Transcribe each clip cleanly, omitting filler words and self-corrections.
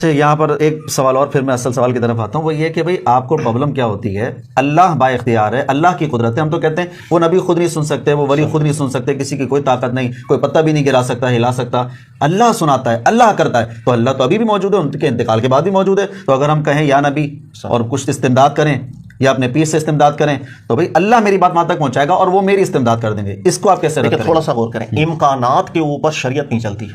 یہاں پر ایک سوال اور پھر میں اصل سوال کی طرف آتا ہوں، وہ یہ کہ بھئی آپ کو پرابلم کیا ہوتی ہے؟ اللہ با اختیار ہے، اللہ کی قدرت ہے. ہم تو کہتے ہیں وہ نبی خود نہیں سن سکتے، وہ ولی خود نہیں سن سکتے، کسی کی کوئی طاقت نہیں، کوئی پتہ بھی نہیں گرا سکتا، ہلا سکتا. اللہ سناتا ہے، اللہ کرتا ہے. تو اللہ تو ابھی بھی موجود ہے، ان کے انتقال کے بعد بھی موجود ہے. تو اگر ہم کہیں یا نبی اور کچھ استمداد کریں یا اپنے پیر سے استمداد کریں تو بھئی اللہ میری بات وہاں تک پہنچائے گا اور وہ میری استمداد کر دیں گے. اس کو آپ کیسے رد کریں؟ تھوڑا سا غور کریں. امکانات کے اوپر شریعت نہیں چلتی،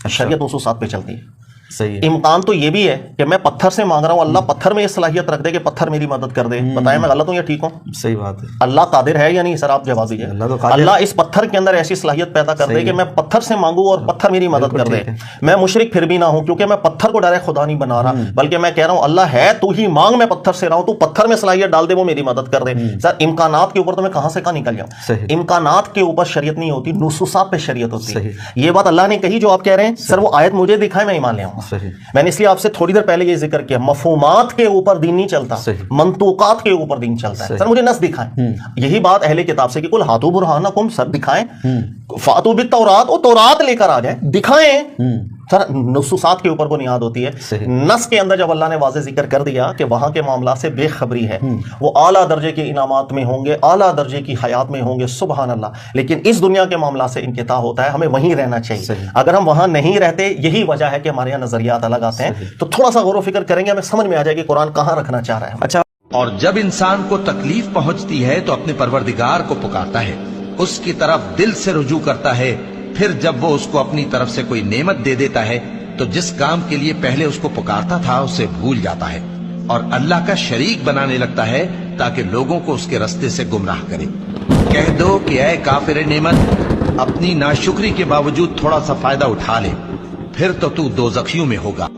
شریعت خصوصات پہ چلتی ہے. صحیح ہے. امکان تو یہ بھی ہے کہ میں پتھر سے مانگ رہا ہوں، اللہ پتھر میں یہ صلاحیت رکھ دے کہ پتھر میری مدد کر دے. بتائیں میں غلط ہوں یا ٹھیک ہوں؟ صحیح بات ہے. اللہ قادر ہے یا نہیں سر؟ آپ جواب دیجیے. اللہ اس پتھر کے اندر ایسی صلاحیت پیدا کر دے کہ میں پتھر سے مانگوں اور پتھر میری مدد کر دے. میں مشرک پھر بھی نہ ہوں کیونکہ میں پتھر کو ڈائریکٹ خدا نہیں بنا رہا، بلکہ میں کہہ رہا ہوں اللہ ہے تو ہی مانگ، میں پتھر سے رہا ہوں، تو پتھر میں صلاحیت ڈال دے وہ میری مدد کر دے. سر امکانات کے اوپر تو میں کہاں سے کہاں نکل جاؤں؟ امکانات کے اوپر شریعت نہیں ہوتی، نصوصات پہ شریعت ہوتی ہے. یہ بات اللہ نے کہی جو آپ کہہ رہے ہیں سر، وہ آیت مجھے دکھائے میں ایمان لے آؤں. میں نے اس لیے آپ سے تھوڑی دیر پہلے یہ ذکر کیا، مفہومات کے اوپر دین نہیں چلتا، منطوقات کے اوپر دین چلتا ہے. سر مجھے نص دکھائیں. یہی بات اہل کتاب سے کہ قل ہاتوا برہانکم، سر دکھائیں. فاتوا بالتورات، وہ تورات لے کر آ جائیں، دکھائیں. سر نصوصات کے اوپر بنیاد ہوتی ہے. نص کے اندر جب اللہ نے واضح ذکر کر دیا کہ وہاں کے معاملات سے بے خبری ہے، وہ اعلیٰ درجے کے انعامات میں ہوں گے، اعلیٰ درجے کی حیات میں ہوں گے، سبحان اللہ، لیکن اس دنیا کے معاملات سے انقطاع ہوتا ہے. ہمیں وہیں رہنا چاہیے. اگر ہم وہاں نہیں رہتے، یہی وجہ ہے کہ ہمارے یہاں نظریات الگ آتے ہیں. تو تھوڑا سا غور و فکر کریں گے، ہمیں سمجھ میں آ جائے گی قرآن کہاں رکھنا چاہ رہا ہے. اچھا، اور جب انسان کو تکلیف پہنچتی ہے تو اپنے پروردگار کو پکارتا ہے، اس کی طرف دل سے رجوع کرتا ہے. پھر جب وہ اس کو اپنی طرف سے کوئی نعمت دے دیتا ہے تو جس کام کے لیے پہلے اس کو پکارتا تھا اسے بھول جاتا ہے اور اللہ کا شریک بنانے لگتا ہے تاکہ لوگوں کو اس کے رستے سے گمراہ کرے. کہہ دو کہ اے کافر نعمت، اپنی ناشکری کے باوجود تھوڑا سا فائدہ اٹھا لے، پھر تو دوزخیوں میں ہوگا.